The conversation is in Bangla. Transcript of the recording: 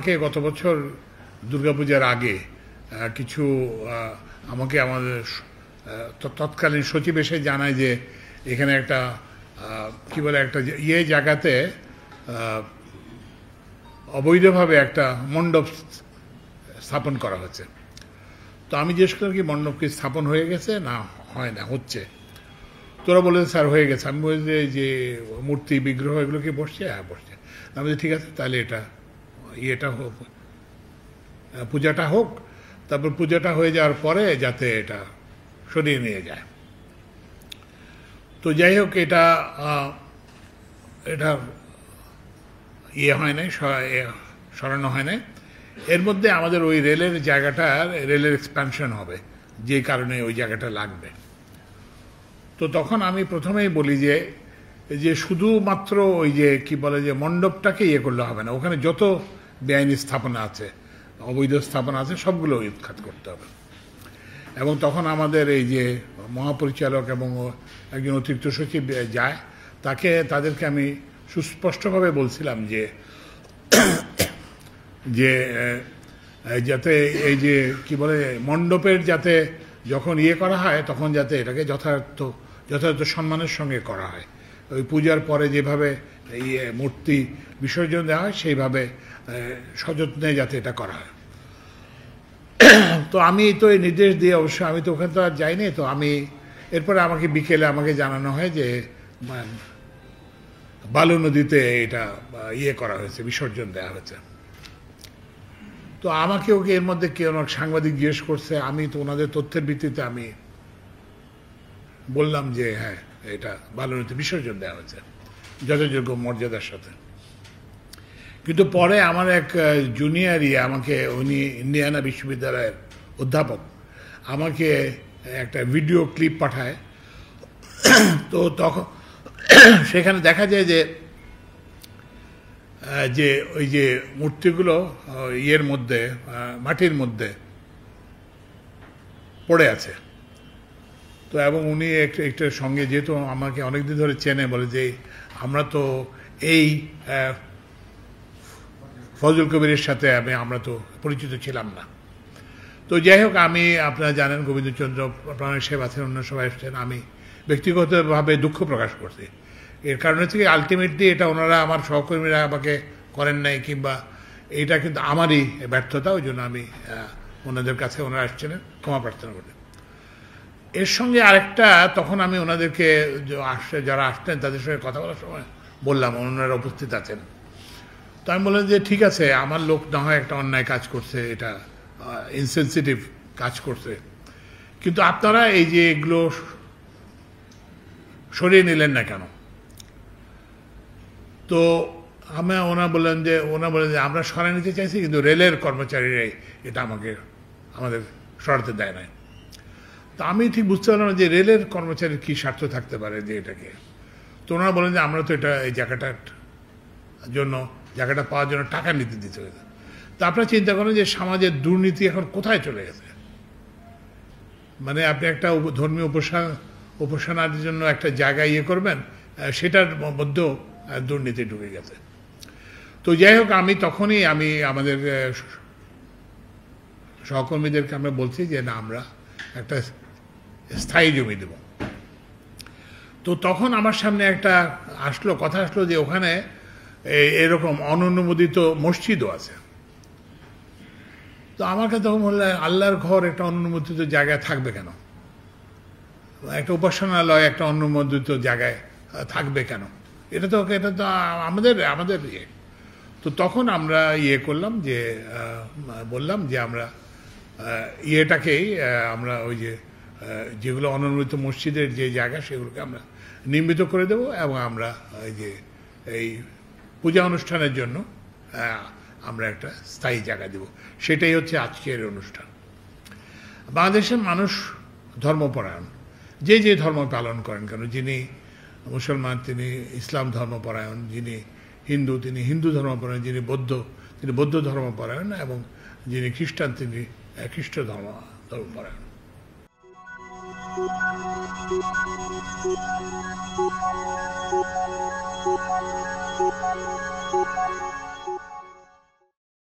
আমাকে গত বছর দুর্গাপূজার আগে কিছু আমাকে আমাদের তৎকালীন সচিব এসে জানায় যে এখানে একটা কি বলে একটা জায়গাতে অবৈধভাবে একটা মণ্ডপ স্থাপন করা হয়েছে। তো আমি জিজ্ঞেস করলাম কি মণ্ডপ কি স্থাপন হয়ে গেছে না হয় না হচ্ছে? তোরা বলে স্যার হয়ে গেছে। আমি বলি যে মূর্তি বিগ্রহ এগুলো কি বসছে? হ্যাঁ বসছে। আমি বলি ঠিক আছে তাহলে এটা হোক, পূজাটা হোক, তারপর পূজাটা হয়ে যাওয়ার পরে যাতে এটা সরিয়ে নিয়ে যায়। তো যাই হোক এটা হয় নাই, সরানো হয় নাই। এর মধ্যে আমাদের ওই রেলের জায়গাটার রেলের এক্সপ্যানশন হবে, যে কারণে ওই জায়গাটা লাগবে। তো তখন আমি প্রথমেই বলি যে শুধুমাত্র ওই যে কি বলে যে মণ্ডপটাকে করলে হবে না, ওখানে যত বেআইনি স্থাপনা আছে, অবৈধ স্থাপনা আছে, সবগুলো উৎখাত করতে হবে। এবং তখন আমাদের এই যে মহাপরিচালক এবং একজন অতিরিক্ত সচিব যায়, তাদেরকে আমি সুস্পষ্টভাবে বলছিলাম যে যাতে এই যে কি বলে মণ্ডপের যাতে যখন করা হয় তখন যাতে এটাকে যথাযথ সম্মানের সঙ্গে করা হয়। ওই পূজার পরে যেভাবে মূর্তি বিসর্জন দেওয়া হয় সেইভাবে সযত্নে যাতে এটা করা হয়। তো আমি তো এই নির্দেশ দিয়ে অবশ্য আমি তো ওখানে তো আর যাইনি। তো আমি এরপরে আমাকে বিকেলে আমাকে জানানো হয় যে বালু নদীতে এটা করা হয়েছে, বিসর্জন দেওয়া হয়েছে। তো আমাকে ওকে এর মধ্যে কেউ সাংবাদিক জিজ্ঞেস করছে, আমি তো ওনাদের তথ্যের ভিত্তিতে আমি বললাম যে হ্যাঁ এটা বালু নদীতে বিসর্জন দেওয়া হয়েছে যথাযোগ্য মর্যাদার সাথে। কিন্তু পরে আমার এক জুনিয়র আমাকে, উনি ইন্ডিয়ানা বিশ্ববিদ্যালয়ের অধ্যাপক, আমাকে একটা ভিডিও ক্লিপ পাঠায়। তো তখন সেখানে দেখা যায় যে ওই যে মূর্তিগুলো মধ্যে মাটির মধ্যে পড়ে আছে। তো এবং উনি একটার সঙ্গে যেহেতু আমাকে অনেকদিন ধরে চেনে, বলে যে আমরা তো এই ফজল কবিরের সাথে আমরা তো পরিচিত ছিলাম না। তো যাই হোক, আমি আপনারা জানেন গোবিন্দচন্দ্র প্রাণের সাহেব আছেন, অন্য সবাই এসছেন, আমি ব্যক্তিগতভাবে দুঃখ প্রকাশ করছি। এর কারণ হচ্ছে কি আলটিমেটলি এটা ওনারা আমার সহকর্মীরা আমাকে করেন নাই, কিংবা এইটা কিন্তু আমারই ব্যর্থতা। ওই জন্য আমি ওনাদের কাছে, ওনারা আসছিলেন, ক্ষমা প্রার্থনা করি। এর সঙ্গে আরেকটা, তখন আমি ওনাদেরকে যারা আসতেন তাদের সঙ্গে কথা বলার সময় বললাম, ওনারা উপস্থিত আছেন। তো আমি বললাম যে ঠিক আছে, আমার লোক না হয় একটা অন্যায় কাজ করছে, এটা ইনসেনসিটিভ কাজ করছে, কিন্তু আপনারা এই যে এগুলো সরিয়ে নিলেন না কেন? তো ওনারা বললেন যে আমরা সরাই নিতে চাইছি, কিন্তু রেলের কর্মচারীরাই এটা আমাদের সরাতে দেয় নাই। তো আমি ঠিক বুঝতে পারলাম না যে রেলের কর্মচারীর কি স্বার্থ থাকতে পারে যে এটাকে। তো ওনারা বলেন যে আমরা তো এটা এই জায়গাটা পাওয়ার জন্য টাকা নিতে দিতে হয়েছে। তো আপনারা চিন্তা করেন যে সমাজের দুর্নীতি এখন কোথায় চলে গেছে। মানে আপনি একটা ধর্মীয় উপাসনার জন্য একটা জায়গা করবেন, সেটার মধ্যেও দুর্নীতি ঢুকে গেছে। তো যাই হোক, তখনই আমাদের সহকর্মীদেরকে আমরা বলছি যে না, আমরা একটা স্থায়ী জমি দেব। তো তখন আমার সামনে একটা কথা আসলো যে ওখানে এরকম অননুমোদিত মসজিদও আছে। তো আমাকে তখন বললে, আল্লাহর ঘর একটা অনুমোদিত জায়গায় থাকবে কেন? একটা উপাসনালয় একটা অনুমোদিত জায়গায় থাকবে কেন? এটা তো আমাদের তো তখন আমরা করলাম যে বললাম যে আমরা এটাকেই আমরা ওই যেগুলো অনুমোদিত মসজিদের যে জায়গা, সেগুলোকে আমরা নির্মিত করে দেব, এবং আমরা এই পূজা অনুষ্ঠানের জন্য আমরা একটা স্থায়ী জায়গা দেব। সেটাই হচ্ছে আজকের অনুষ্ঠান। বাংলাদেশের মানুষ ধর্মপরায়ণ, যে ধর্ম পালন করেন কেন, যিনি মুসলমান তিনি ইসলাম ধর্মপরায়ণ, যিনি হিন্দু তিনি হিন্দু ধর্মপরায়ণ, যিনি বৌদ্ধ তিনি বৌদ্ধ ধর্মপরায়ণ, এবং যিনি খ্রিস্টান তিনি খ্রিস্ট ধর্মপরায়ণ।